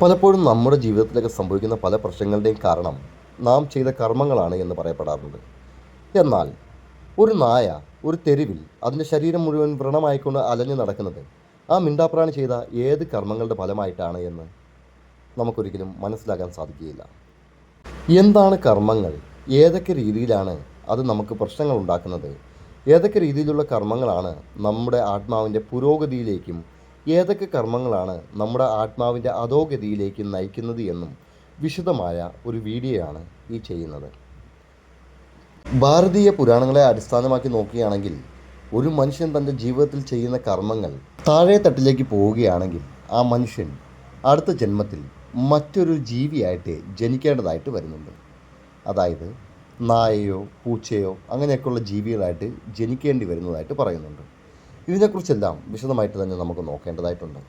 പലപ്പോഴും നമ്മുടെ ജീവിതത്തിലൊക്കെ സംഭവിക്കുന്ന പല പ്രശ്നങ്ങളുടെയും കാരണം നാം ചെയ്ത കർമ്മങ്ങളാണ് എന്ന് പറയപ്പെടാറുണ്ട്. എന്നാൽ ഒരു നായ ഒരു തെരുവിൽ അതിൻ്റെ ശരീരം മുഴുവൻ വ്രണമായിക്കൊണ്ട് അലഞ്ഞു നടക്കുന്നത് ആ മിണ്ടാപ്രാണി ചെയ്ത ഏത് കർമ്മങ്ങളുടെ ഫലമായിട്ടാണ് എന്ന് നമുക്കൊരിക്കലും മനസ്സിലാക്കാൻ സാധിക്കുകയില്ല. എന്താണ് കർമ്മങ്ങൾ, ഏതൊക്കെ രീതിയിലാണ് അത് നമുക്ക് പ്രശ്നങ്ങൾ ഉണ്ടാക്കുന്നത്, ഏതൊക്കെ രീതിയിലുള്ള കർമ്മങ്ങളാണ് നമ്മുടെ ആത്മാവിൻ്റെ പുരോഗതിയിലേക്കും ഏതൊക്കെ കർമ്മങ്ങളാണ് നമ്മുടെ ആത്മാവിൻ്റെ അധോഗതിയിലേക്ക് നയിക്കുന്നത് എന്നും വിശദമായ ഒരു വീഡിയോയാണ് ഈ ചെയ്യുന്നത്. ഭാരതീയ പുരാണങ്ങളെ അടിസ്ഥാനമാക്കി നോക്കുകയാണെങ്കിൽ ഒരു മനുഷ്യൻ തൻ്റെ ജീവിതത്തിൽ ചെയ്യുന്ന കർമ്മങ്ങൾ താഴെ തട്ടിലേക്ക് പോവുകയാണെങ്കിൽ ആ മനുഷ്യൻ അടുത്ത ജന്മത്തിൽ മറ്റൊരു ജീവിയായിട്ട് ജനിക്കേണ്ടതായിട്ട് വരുന്നുണ്ട്. അതായത് നായയോ പൂച്ചയോ അങ്ങനെയൊക്കെയുള്ള ജീവികളായിട്ട് ജനിക്കേണ്ടി വരുന്നതായിട്ട് പറയുന്നുണ്ട്. ഇതിനെക്കുറിച്ചെല്ലാം വിശദമായിട്ട് തന്നെ നമുക്ക് നോക്കേണ്ടതായിട്ടുണ്ട്.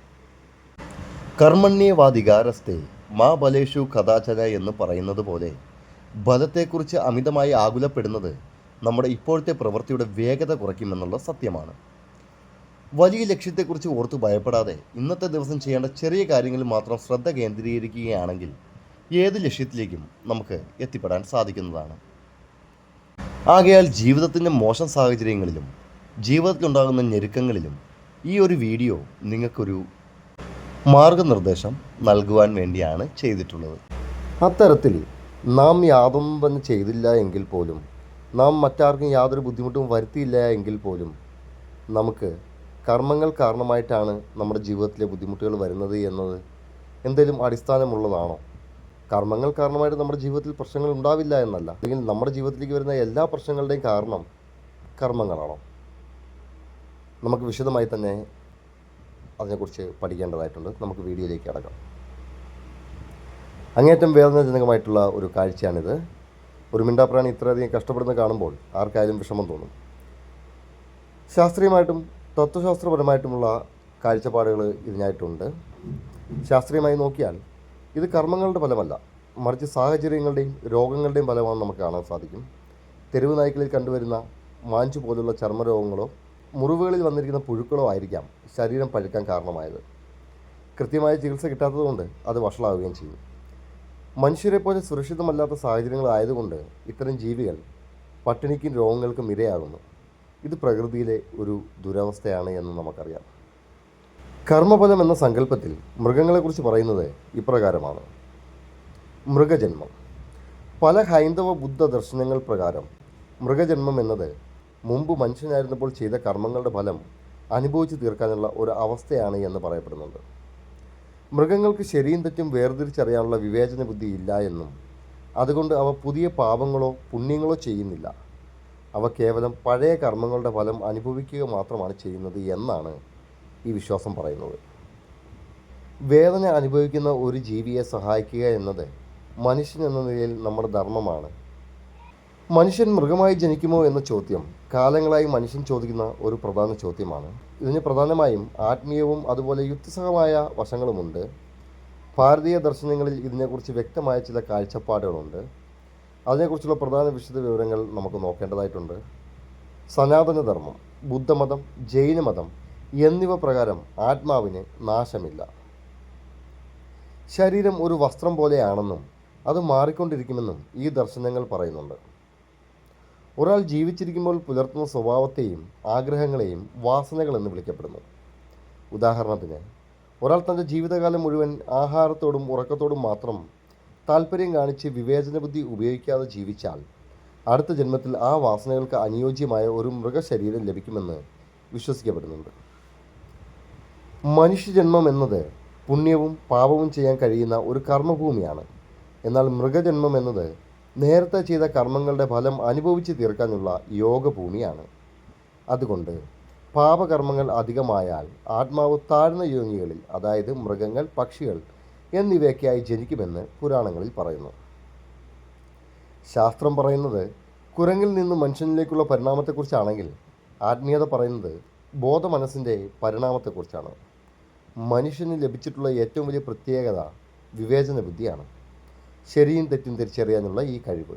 കർമ്മണ്യവാധികാരസ്ഥേ മാ ബലേഷു കഥാചന എന്ന് പറയുന്നത് പോലെ ബലത്തെക്കുറിച്ച് അമിതമായി ആകുലപ്പെടുന്നത് നമ്മുടെ ഇപ്പോഴത്തെ പ്രവൃത്തിയുടെ വേഗത കുറയ്ക്കുമെന്നുള്ള സത്യമാണ്. വലിയ ലക്ഷ്യത്തെക്കുറിച്ച് ഓർത്ത് ഭയപ്പെടാതെ ഇന്നത്തെ ദിവസം ചെയ്യേണ്ട ചെറിയ കാര്യങ്ങളിൽ മാത്രം ശ്രദ്ധ കേന്ദ്രീകരിക്കുകയാണെങ്കിൽ ഏത് ലക്ഷ്യത്തിലേക്കും നമുക്ക് എത്തിപ്പെടാൻ സാധിക്കുന്നതാണ്. ആകയാൽ ജീവിതത്തിൻ്റെ മോശം സാഹചര്യങ്ങളിലും ജീവിതത്തിലുണ്ടാകുന്ന ഞെരുക്കങ്ങളിലും ഈ ഒരു വീഡിയോ നിങ്ങൾക്കൊരു മാർഗനിർദ്ദേശം നൽകുവാൻ വേണ്ടിയാണ് ചെയ്തിട്ടുള്ളത്. അത്തരത്തിൽ നാം യാതൊന്നും തന്നെ ചെയ്തില്ല എങ്കിൽ പോലും, നാം മറ്റാർക്കും യാതൊരു ബുദ്ധിമുട്ടും വരുത്തിയില്ല എങ്കിൽ പോലും നമുക്ക് കർമ്മങ്ങൾ കാരണമായിട്ടാണ് നമ്മുടെ ജീവിതത്തിലെ ബുദ്ധിമുട്ടുകൾ വരുന്നത് എന്നത് എന്തെങ്കിലും അടിസ്ഥാനമുള്ളതാണോ? കർമ്മങ്ങൾ കാരണമായിട്ട് നമ്മുടെ ജീവിതത്തിൽ പ്രശ്നങ്ങൾ ഉണ്ടാവില്ല എന്നല്ല, അല്ലെങ്കിൽ നമ്മുടെ ജീവിതത്തിലേക്ക് വരുന്ന എല്ലാ പ്രശ്നങ്ങളുടെയും കാരണം കർമ്മങ്ങളാണോ? നമുക്ക് വിശദമായി തന്നെ അതിനെക്കുറിച്ച് പഠിക്കേണ്ടതായിട്ടുണ്ട്. നമുക്ക് വീഡിയോയിലേക്ക് കടക്കാം. അങ്ങേറ്റം വേദനാജനകമായിട്ടുള്ള ഒരു കാഴ്ചയാണിത്. ഒരു മിണ്ടാപ്രാണി ഇത്രയധികം കഷ്ടപ്പെടുന്നത് കാണുമ്പോൾ ആർക്കായാലും വിഷമം തോന്നും. ശാസ്ത്രീയമായിട്ടും തത്വശാസ്ത്രപരമായിട്ടുമുള്ള കാഴ്ചപ്പാടുകൾ ഇതിനായിട്ടുണ്ട്. ശാസ്ത്രീയമായി നോക്കിയാൽ ഇത് കർമ്മങ്ങളുടെ ഫലമല്ല, മറിച്ച് സാഹചര്യങ്ങളുടെയും രോഗങ്ങളുടെയും ഫലമാണെന്ന് നമുക്ക് കാണാൻ സാധിക്കും. തെരുവ് നായ്ക്കളിൽ കണ്ടുവരുന്ന മാഞ്ചു പോലുള്ള ചർമ്മരോഗങ്ങളോ മുറിവുകളിൽ വന്നിരിക്കുന്ന പുഴുക്കളോ ആയിരിക്കാം ശരീരം പഴുക്കാൻ കാരണമായത്. കൃത്യമായ ചികിത്സ കിട്ടാത്തതുകൊണ്ട് അത് വഷളാവുകയും ചെയ്യും. മനുഷ്യരെ പോലെ സുരക്ഷിതമല്ലാത്ത സാഹചര്യങ്ങളായതുകൊണ്ട് ഇത്തരം ജീവികൾ പട്ടിണിക്കും രോഗങ്ങൾക്കും ഇരയാകുന്നു. ഇത് പ്രകൃതിയിലെ ഒരു ദുരവസ്ഥയാണ് എന്ന് നമുക്കറിയാം. കർമ്മഫലം എന്ന സങ്കല്പത്തിൽ മൃഗങ്ങളെക്കുറിച്ച് പറയുന്നത് ഇപ്രകാരമാണ്. മൃഗജന്മം. പല ഹൈന്ദവ ബുദ്ധ ദർശനങ്ങൾ പ്രകാരം മൃഗജന്മം എന്നത് മുമ്പ് മനുഷ്യനായിരുന്നപ്പോൾ ചെയ്ത കർമ്മങ്ങളുടെ ഫലം അനുഭവിച്ചു തീർക്കാനുള്ള ഒരു അവസ്ഥയാണ് എന്ന് പറയപ്പെടുന്നുണ്ട്. മൃഗങ്ങൾക്ക് ശരിയും തെറ്റും വേർതിരിച്ചറിയാനുള്ള വിവേചന ബുദ്ധി ഇല്ല എന്നും അതുകൊണ്ട് അവ പുതിയ പാപങ്ങളോ പുണ്യങ്ങളോ ചെയ്യുന്നില്ല. അവ കേവലം പഴയ കർമ്മങ്ങളുടെ ഫലം അനുഭവിക്കുക മാത്രമാണ് ചെയ്യുന്നത് എന്നാണ് ഈ വിശ്വാസം പറയുന്നത്. വേദന അനുഭവിക്കുന്ന ഒരു ജീവിയെ സഹായിക്കുക എന്നത് മനുഷ്യൻ എന്ന നിലയിൽ നമ്മുടെ ധർമ്മമാണ്. മനുഷ്യൻ മൃഗമായി ജനിക്കുമോ എന്ന ചോദ്യം കാലങ്ങളായി മനുഷ്യൻ ചോദിക്കുന്ന ഒരു പ്രധാന ചോദ്യമാണ്. ഇതിന് പ്രധാനമായും ആത്മീയവും അതുപോലെ യുക്തിസഹമായ വശങ്ങളുമുണ്ട്. ഭാരതീയ ദർശനങ്ങളിൽ ഇതിനെക്കുറിച്ച് വ്യക്തമായ ചില കാഴ്ചപ്പാടുകളുണ്ട്. അതിനെക്കുറിച്ചുള്ള പ്രധാന വിശദ വിവരങ്ങൾ നമുക്ക് നോക്കേണ്ടതായിട്ടുണ്ട്. സനാതനധർമ്മം, ബുദ്ധമതം, ജൈനമതം എന്നിവ പ്രകാരം ആത്മാവിന് നാശമില്ല. ശരീരം ഒരു വസ്ത്രം പോലെയാണെന്നും അത് മാറിക്കൊണ്ടിരിക്കുമെന്നും ഈ ദർശനങ്ങൾ പറയുന്നുണ്ട്. ഒരാൾ ജീവിച്ചിരിക്കുമ്പോൾ പുലർത്തുന്ന സ്വഭാവത്തെയും ആഗ്രഹങ്ങളെയും വാസനകൾ എന്ന് വിളിക്കപ്പെടുന്നു. ഉദാഹരണത്തിന്, ഒരാൾ തൻ്റെ ജീവിതകാലം മുഴുവൻ ആഹാരത്തോടും ഉറക്കത്തോടും മാത്രം താല്പര്യം കാണിച്ച് വിവേചന ബുദ്ധി ഉപയോഗിക്കാതെ ജീവിച്ചാൽ അടുത്ത ജന്മത്തിൽ ആ വാസനകൾക്ക് അനുയോജ്യമായ ഒരു മൃഗശരീരം ലഭിക്കുമെന്ന് വിശ്വസിക്കപ്പെടുന്നുണ്ട്. മനുഷ്യജന്മം എന്നത് പുണ്യവും പാപവും ചെയ്യാൻ കഴിയുന്ന ഒരു കർമ്മഭൂമിയാണ്. എന്നാൽ മൃഗജന്മം എന്നത് നേരത്തെ ചെയ്ത കർമ്മങ്ങളുടെ ഫലം അനുഭവിച്ച് തീർക്കാനുള്ള യോഗഭൂമിയാണ്. അതുകൊണ്ട് പാപകർമ്മങ്ങൾ അധികമായാൽ ആത്മാവ് താഴ്ന്ന യോനികളിൽ, അതായത് മൃഗങ്ങൾ, പക്ഷികൾ എന്നിവയൊക്കെയായി ജനിക്കുമെന്ന് പുരാണങ്ങളിൽ പറയുന്നു. ശാസ്ത്രം പറയുന്നത് കുരങ്ങിൽ നിന്ന് മനുഷ്യനിലേക്കുള്ള പരിണാമത്തെക്കുറിച്ചാണെങ്കിൽ ആത്മീയത പറയുന്നത് ബോധമനസ്സിൻ്റെ പരിണാമത്തെക്കുറിച്ചാണ്. മനുഷ്യന് ലഭിച്ചിട്ടുള്ള ഏറ്റവും വലിയ പ്രത്യേകത വിവേചന ബുദ്ധിയാണ്. ശരിയും തെറ്റും തിരിച്ചറിയാനുള്ള ഈ കഴിവ്.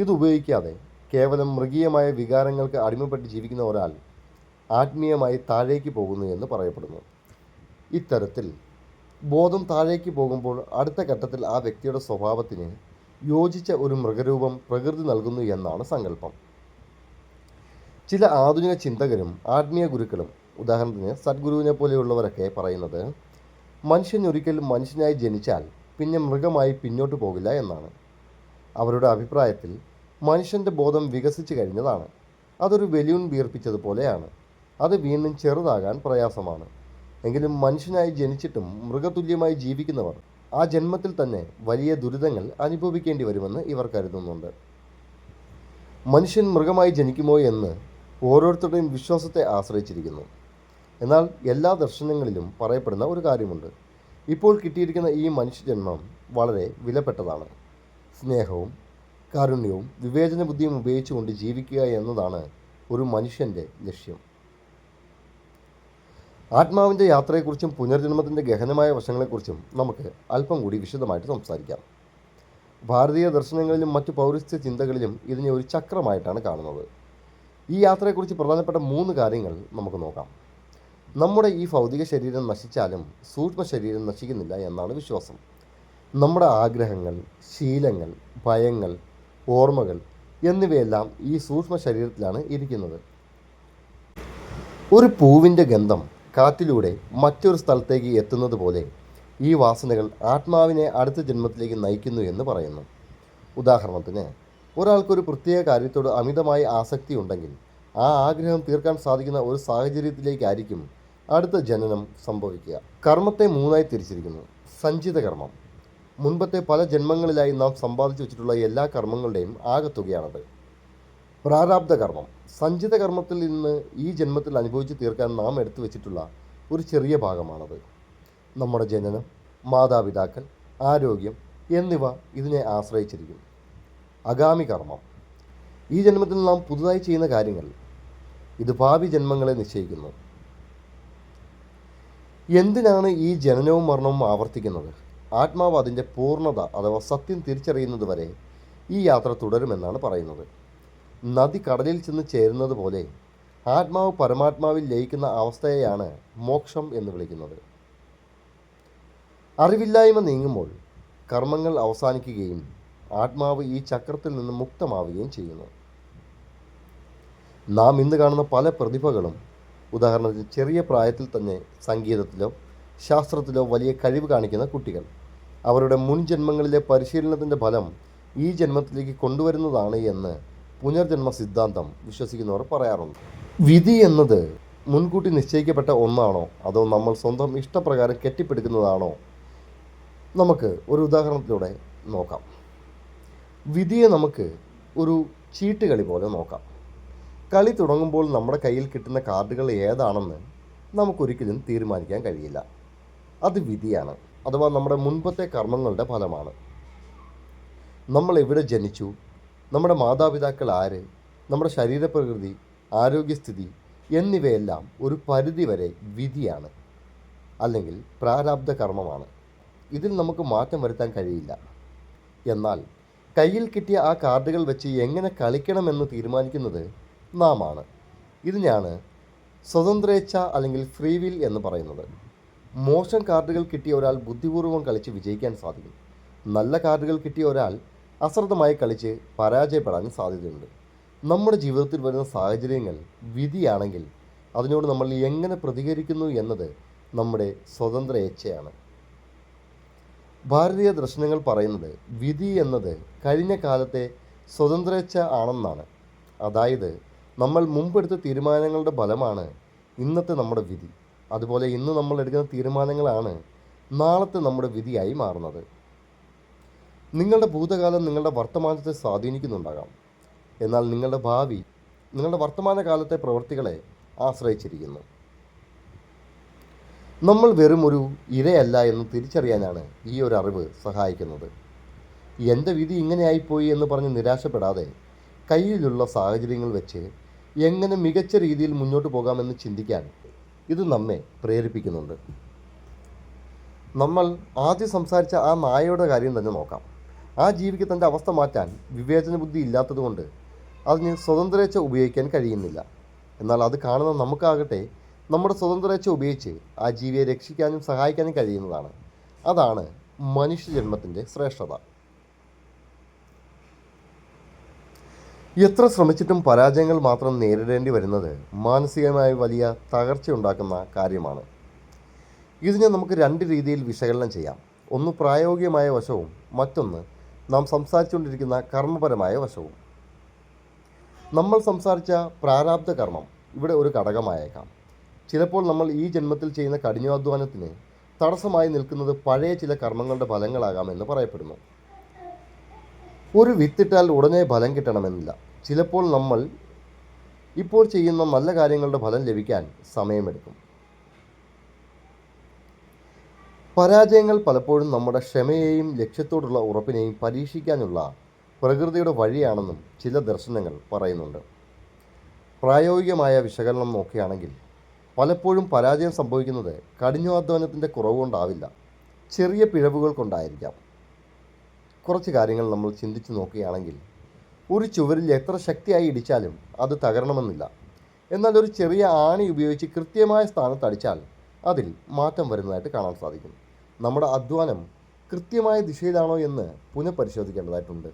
ഇതുപയോഗിക്കാതെ കേവലം മൃഗീയമായ വികാരങ്ങൾക്ക് അടിമപ്പെട്ട് ജീവിക്കുന്ന ഒരാൾ ആത്മീയമായി താഴേക്ക് പോകുന്നു എന്ന് പറയപ്പെടുന്നു. ഇത്തരത്തിൽ ബോധം താഴേക്ക് പോകുമ്പോൾ അടുത്ത ഘട്ടത്തിൽ ആ വ്യക്തിയുടെ സ്വഭാവത്തിന് യോജിച്ച ഒരു മൃഗരൂപം പ്രകൃതി നൽകുന്നു എന്നാണ് സങ്കല്പം. ചില ആധുനിക ചിന്തകരും ആത്മീയ ഗുരുക്കളും, ഉദാഹരണത്തിന് സദ്ഗുരുവിനെ പോലെയുള്ളവരൊക്കെ പറയുന്നത്, മനുഷ്യൻ ഒരിക്കലും മനുഷ്യനായി ജനിച്ചാൽ പിന്നെ മൃഗമായി പിന്നോട്ട് പോകില്ല എന്നാണ്. അവരുടെ അഭിപ്രായത്തിൽ മനുഷ്യൻ്റെ ബോധം വികസിച്ചു കഴിഞ്ഞതാണ്. അതൊരു ബലൂൺ വീർപ്പിച്ചതുപോലെയാണ്. അത് വീണ്ടും ചെറുതാകാൻ പ്രയാസമാണ്. എങ്കിലും മനുഷ്യനായി ജനിച്ചിട്ടും മൃഗതുല്യമായി ജീവിക്കുന്നവർ ആ ജന്മത്തിൽ തന്നെ വലിയ ദുരിതങ്ങൾ അനുഭവിക്കേണ്ടി വരുമെന്ന് ഇവർ കരുതുന്നുണ്ട്. മനുഷ്യൻ മൃഗമായി ജനിക്കുമോ എന്ന് ഓരോരുത്തരുടെയും വിശ്വാസത്തെ ആശ്രയിച്ചിരിക്കുന്നു. എന്നാൽ എല്ലാ ദർശനങ്ങളിലും പറയപ്പെടുന്ന ഒരു കാര്യമുണ്ട്. ഇപ്പോൾ കിട്ടിയിരിക്കുന്ന ഈ മനുഷ്യജന്മം വളരെ വിലപ്പെട്ടതാണ്. സ്നേഹവും കാരുണ്യവും വിവേചന ബുദ്ധിയും ഉപയോഗിച്ചുകൊണ്ട് ജീവിക്കുക എന്നതാണ് ഒരു മനുഷ്യൻ്റെ ലക്ഷ്യം. ആത്മാവിൻ്റെ യാത്രയെക്കുറിച്ചും പുനർജന്മത്തിൻ്റെ ഗഹനമായ വശങ്ങളെക്കുറിച്ചും നമുക്ക് അല്പം കൂടി വിശദമായിട്ട് സംസാരിക്കാം. ഭാരതീയ ദർശനങ്ങളിലും മറ്റു പൗരസ്ത്യ ചിന്തകളിലും ഇതിനെ ഒരു ചക്രമായിട്ടാണ് കാണുന്നത്. ഈ യാത്രയെക്കുറിച്ച് പ്രധാനപ്പെട്ട 3 കാര്യങ്ങൾ നമുക്ക് നോക്കാം. നമ്മുടെ ഈ ഭൗതിക ശരീരം നശിച്ചാലും സൂക്ഷ്മ ശരീരം നശിക്കുന്നില്ല എന്നാണ് വിശ്വാസം. നമ്മുടെ ആഗ്രഹങ്ങൾ, ശീലങ്ങൾ, ഭയങ്ങൾ, ഓർമ്മകൾ എന്നിവയെല്ലാം ഈ സൂക്ഷ്മ ശരീരത്തിലാണ് ഇരിക്കുന്നത്. ഒരു പൂവിൻ്റെ ഗന്ധം കാറ്റിലൂടെ മറ്റൊരു സ്ഥലത്തേക്ക് എത്തുന്നത് പോലെ ഈ വാസനകൾ ആത്മാവിനെ അടുത്ത ജന്മത്തിലേക്ക് നയിക്കുന്നു എന്ന് പറയുന്നു. ഉദാഹരണത്തിന്, ഒരാൾക്കൊരു പ്രത്യേക കാര്യത്തോട് അമിതമായ ആസക്തി ഉണ്ടെങ്കിൽ ആ ആഗ്രഹം തീർക്കാൻ സാധിക്കുന്ന ഒരു സാഹചര്യത്തിലേക്കായിരിക്കും അടുത്ത ജനനം സംഭവിക്കുക. കർമ്മത്തെ 3ആയി തിരിച്ചിരിക്കുന്നു. സഞ്ചിത കർമ്മം, മുൻപത്തെ പല ജന്മങ്ങളിലായി നാം സമ്പാദിച്ചു വെച്ചിട്ടുള്ള എല്ലാ കർമ്മങ്ങളുടെയും ആകെത്തുകയാണത്. പ്രാരാബ്ധ കർമ്മം, സഞ്ചിത കർമ്മത്തിൽ നിന്ന് ഈ ജന്മത്തിൽ അനുഭവിച്ച് തീർക്കാൻ നാം എടുത്തു വെച്ചിട്ടുള്ള ഒരു ചെറിയ ഭാഗമാണത്. നമ്മുടെ ജനനം, മാതാപിതാക്കൾ, ആരോഗ്യം എന്നിവ ഇതിനെ ആശ്രയിച്ചിരിക്കും. അഗാമി കർമ്മം, ഈ ജന്മത്തിൽ നാം പുതുതായി ചെയ്യുന്ന കാര്യങ്ങൾ. ഇത് ഭാവി ജന്മങ്ങളെ നിശ്ചയിക്കുന്നു. എന്തിനാണ് ഈ ജനനവും മരണവും ആവർത്തിക്കുന്നത്? ആത്മാവ് അതിൻ്റെ പൂർണ്ണത അഥവാ സത്യം തിരിച്ചറിയുന്നത് വരെ ഈ യാത്ര തുടരുമെന്നാണ് പറയുന്നത്. നദി കടലിൽ ചെന്ന് ചേരുന്നത് പോലെ ആത്മാവ് പരമാത്മാവിൽ ലയിക്കുന്ന അവസ്ഥയെയാണ് മോക്ഷം എന്ന് വിളിക്കുന്നത്. അറിവില്ലായ്മ നീങ്ങുമ്പോൾ കർമ്മങ്ങൾ അവസാനിക്കുകയും ആത്മാവ് ഈ ചക്രത്തിൽ നിന്ന് മുക്തമാവുകയും ചെയ്യുന്നു. നാം ഇന്ന് കാണുന്ന പല പ്രതിഭകളും, ഉദാഹരണത്തിന് ചെറിയ പ്രായത്തിൽ തന്നെ സംഗീതത്തിലോ ശാസ്ത്രത്തിലോ വലിയ കഴിവ് കാണിക്കുന്ന കുട്ടികൾ, അവരുടെ മുൻ ജന്മങ്ങളിലെ പരിശീലനത്തിൻ്റെ ഫലം ഈ ജന്മത്തിലേക്ക് കൊണ്ടുവരുന്നതാണ് എന്ന് പുനർജന്മ സിദ്ധാന്തം വിശ്വസിക്കുന്നവർ പറയാറുണ്ട്. വിധി എന്നത് മുൻകൂട്ടി നിശ്ചയിക്കപ്പെട്ട ഒന്നാണോ അതോ നമ്മൾ സ്വന്തം ഇഷ്ടപ്രകാരം കെട്ടിപ്പടുക്കുന്നതാണോ? നമുക്ക് ഒരു ഉദാഹരണത്തിലൂടെ നോക്കാം. വിധിയെ നമുക്ക് ഒരു ചീട്ടുകളി പോലെ നോക്കാം. കളി തുടങ്ങുമ്പോൾ നമ്മുടെ കയ്യിൽ കിട്ടുന്ന കാർഡുകൾ ഏതാണെന്ന് നമുക്കൊരിക്കലും തീരുമാനിക്കാൻ കഴിയില്ല. അത് വിധിയാണ്, അഥവാ നമ്മുടെ മുൻപത്തെ കർമ്മങ്ങളുടെ ഫലമാണ്. നമ്മൾ എവിടെ ജനിച്ചു, നമ്മുടെ മാതാപിതാക്കൾ ആര്, നമ്മുടെ ശരീരപ്രകൃതി, ആരോഗ്യസ്ഥിതി എന്നിവയെല്ലാം ഒരു പരിധിവരെ വിധിയാണ്, അല്ലെങ്കിൽ പ്രാരാബ്ധ കർമ്മമാണ്. ഇതിൽ നമുക്ക് മാറ്റം വരുത്താൻ കഴിയില്ല. എന്നാൽ കയ്യിൽ കിട്ടിയ ആ കാർഡുകൾ വെച്ച് എങ്ങനെ കളിക്കണമെന്ന് തീരുമാനിക്കുന്നത് നാം ആണ്. ഇതിനെയാണ് സ്വതന്ത്രേച്ഛ അല്ലെങ്കിൽ ഫ്രീ വിൽ എന്ന് പറയുന്നത്. മോശം കാർഡുകൾ കിട്ടിയ ഒരാൾ ബുദ്ധിപൂർവ്വം കളിച്ച് വിജയിക്കാൻ സാധിക്കും. നല്ല കാർഡുകൾ കിട്ടിയ ഒരാൾ അശ്രദ്ധമായി കളിച്ച് പരാജയപ്പെടാൻ സാധ്യതയുണ്ട്. നമ്മുടെ ജീവിതത്തിൽ വരുന്ന സാഹചര്യങ്ങൾ വിധിയാണെങ്കിൽ അതിനോട് നമ്മൾ എങ്ങനെ പ്രതികരിക്കുന്നു എന്നത് നമ്മുടെ സ്വതന്ത്രേച്ഛയാണ്. ഭാരതീയ ദർശനങ്ങൾ പറയുന്നത് വിധി എന്നത് കഴിഞ്ഞ കാലത്തെ സ്വതന്ത്രേച്ഛ ആണെന്നാണ്. അതായത് നമ്മൾ മുമ്പെടുത്ത തീരുമാനങ്ങളുടെ ഫലമാണ് ഇന്നത്തെ നമ്മുടെ വിധി. അതുപോലെ ഇന്ന് നമ്മൾ എടുക്കുന്ന തീരുമാനങ്ങളാണ് നാളത്തെ നമ്മുടെ വിധിയായി മാറുന്നത്. നിങ്ങളുടെ ഭൂതകാലം നിങ്ങളുടെ വർത്തമാനത്തെ സ്വാധീനിക്കുന്നുണ്ടാകാം. എന്നാൽ നിങ്ങളുടെ ഭാവി നിങ്ങളുടെ വർത്തമാനകാലത്തെ പ്രവൃത്തികളെ ആശ്രയിച്ചിരിക്കുന്നു. നമ്മൾ വെറും ഒരു ഇരയല്ല എന്ന് തിരിച്ചറിയാനാണ് ഈ ഒരു അറിവ് സഹായിക്കുന്നത്. എൻ്റെ വിധി ഇങ്ങനെയായിപ്പോയി എന്ന് പറഞ്ഞ് നിരാശപ്പെടാതെ കയ്യിലുള്ള സാഹചര്യങ്ങൾ വെച്ച് എങ്ങനെ മികച്ച രീതിയിൽ മുന്നോട്ട് പോകാമെന്ന് ചിന്തിക്കാൻ ഇത് നമ്മെ പ്രേരിപ്പിക്കുന്നുണ്ട്. നമ്മൾ ആദ്യം സംസാരിച്ച ആ നായയുടെ കാര്യം തന്നെ നോക്കാം. ആ ജീവിക്ക് തൻ്റെ അവസ്ഥ മാറ്റാൻ വിവേചന ബുദ്ധി ഇല്ലാത്തതുകൊണ്ട് അതിന് സ്വതന്ത്രേച്ഛ ഉപയോഗിക്കാൻ കഴിയുന്നില്ല. എന്നാൽ അത് കാണുന്ന നമുക്കാകട്ടെ നമ്മുടെ സ്വതന്ത്രേച്ഛ ഉപയോഗിച്ച് ആ ജീവിയെ രക്ഷിക്കാനും സഹായിക്കാനും കഴിയുന്നതാണ്. അതാണ് മനുഷ്യജന്മത്തിൻ്റെ ശ്രേഷ്ഠത. എത്ര ശ്രമിച്ചിട്ടും പരാജയങ്ങൾ മാത്രം നേരിടേണ്ടി വരുന്നത് മാനസികമായി വലിയ തകർച്ചയുണ്ടാക്കുന്ന കാര്യമാണ്. ഇതിനെ നമുക്ക് രണ്ട് രീതിയിൽ വിശകലനം ചെയ്യാം. ഒന്ന് പ്രായോഗികമായ വശവും മറ്റൊന്ന് നാം സംസാരിച്ചുകൊണ്ടിരിക്കുന്ന കർമ്മപരമായ വശവും. നമ്മൾ സംസാരിച്ച പ്രാരാബ്ധ കർമ്മം ഇവിടെ ഒരു ഘടകമായേക്കാം. ചിലപ്പോൾ നമ്മൾ ഈ ജന്മത്തിൽ ചെയ്യുന്ന കഠിനാധ്വാനത്തിന് തടസ്സമായി നിൽക്കുന്നത് പഴയ ചില കർമ്മങ്ങളുടെ ഫലങ്ങളാകാമെന്ന് പറയപ്പെടുന്നു. ഒരു വിത്തിട്ടാൽ ഉടനെ ഫലം കിട്ടണമെന്നില്ല. ചിലപ്പോൾ നമ്മൾ ഇപ്പോൾ ചെയ്യുന്ന നല്ല കാര്യങ്ങളുടെ ഫലം ലഭിക്കാൻ സമയമെടുക്കും. പരാജയങ്ങൾ പലപ്പോഴും നമ്മുടെ ക്ഷമയെയും ലക്ഷ്യത്തോടുള്ള ഉറപ്പിനെയും പരീക്ഷിക്കാനുള്ള പ്രകൃതിയുടെ വഴിയാണെന്നും ചില ദർശനങ്ങൾ പറയുന്നുണ്ട്. പ്രായോഗികമായ വിശകലനം നോക്കുകയാണെങ്കിൽ പലപ്പോഴും പരാജയം സംഭവിക്കുന്നത് കഠിനാധ്വാനത്തിൻ്റെ കുറവ് കൊണ്ടാവില്ല, ചെറിയ പിഴവുകൾ കൊണ്ടായിരിക്കാം. കുറച്ച് കാര്യങ്ങൾ നമ്മൾ ചിന്തിച്ച് നോക്കുകയാണെങ്കിൽ ഒരു ചുവരിൽ എത്ര ശക്തിയായി ഇടിച്ചാലും അത് തകരണമെന്നില്ല. എന്നാൽ ഒരു ചെറിയ ആണി ഉപയോഗിച്ച് കൃത്യമായ സ്ഥാനത്ത് അടിച്ചാൽ അതിൽ മാറ്റം വരുന്നതായിട്ട് കാണാൻ സാധിക്കും. നമ്മുടെ അധ്വാനം കൃത്യമായ ദിശയിലാണോ എന്ന് പുനഃപരിശോധിക്കേണ്ടതായിട്ടുണ്ട്.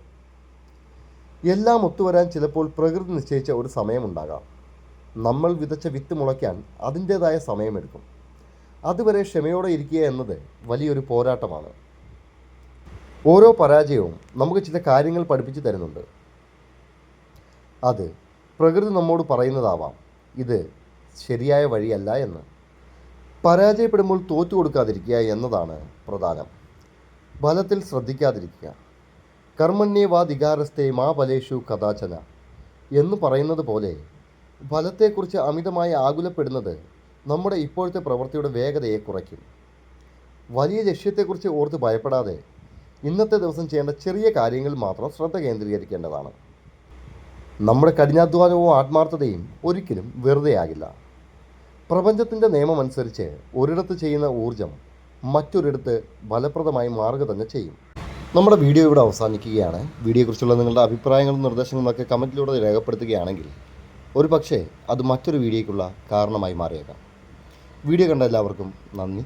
എല്ലാം ഒത്തുവരാൻ ചിലപ്പോൾ പ്രകൃതി നിശ്ചയിച്ച ഒരു സമയമുണ്ടാകാം. നമ്മൾ വിതച്ച വിത്ത് മുളയ്ക്കാൻ അതിൻ്റേതായ സമയമെടുക്കും. അതുവരെ ക്ഷമയോടെ ഇരിക്കുക എന്നത് വലിയൊരു പോരാട്ടമാണ്. ഓരോ പരാജയവും നമുക്ക് ചില കാര്യങ്ങൾ പഠിപ്പിച്ചു തരുന്നുണ്ട്. അത് പ്രകൃതി നമ്മോട് പറയുന്നതാവാം, ഇത് ശരിയായ വഴിയല്ല എന്ന്. പരാജയപ്പെടുമ്പോൾ തോറ്റു കൊടുക്കാതിരിക്കുക എന്നതാണ് പ്രധാനം. ഫലത്തിൽ ശ്രദ്ധിക്കാതിരിക്കുക. കർമ്മണ്യേവാധികാരസ്ഥേ മാ ഫലേഷു കഥാചന എന്ന് പറയുന്നത് പോലെ ഫലത്തെക്കുറിച്ച് അമിതമായി ആകുലപ്പെടുന്നത് നമ്മുടെ ഇപ്പോഴത്തെ പ്രവൃത്തിയുടെ വേഗതയെ കുറയ്ക്കും. വലിയ ലക്ഷ്യത്തെക്കുറിച്ച് ഓർത്ത് ഭയപ്പെടാതെ ഇന്നത്തെ ദിവസം ചെയ്യേണ്ട ചെറിയ കാര്യങ്ങൾ മാത്രം ശ്രദ്ധ കേന്ദ്രീകരിക്കേണ്ടതാണ്. നമ്മുടെ കഠിനാധ്വാനവും ആത്മാർത്ഥതയും ഒരിക്കലും വെറുതെയാകില്ല. പ്രപഞ്ചത്തിൻ്റെ നിയമമനുസരിച്ച് ഒരിടത്ത് ചെയ്യുന്ന ഊർജം മറ്റൊരിടത്ത് ഫലപ്രദമായി മാറുക തന്നെ ചെയ്യും. നമ്മുടെ വീഡിയോ ഇവിടെ അവസാനിക്കുകയാണ്. വീഡിയോയെക്കുറിച്ചുള്ള നിങ്ങളുടെ അഭിപ്രായങ്ങളും നിർദ്ദേശങ്ങളുമൊക്കെ കമൻറ്റിലൂടെ രേഖപ്പെടുത്തുകയാണെങ്കിൽ ഒരു പക്ഷേ അത് മറ്റൊരു വീഡിയോയ്ക്കുള്ള കാരണമായി മാറിയേക്കാം. വീഡിയോ കണ്ട എല്ലാവർക്കും നന്ദി.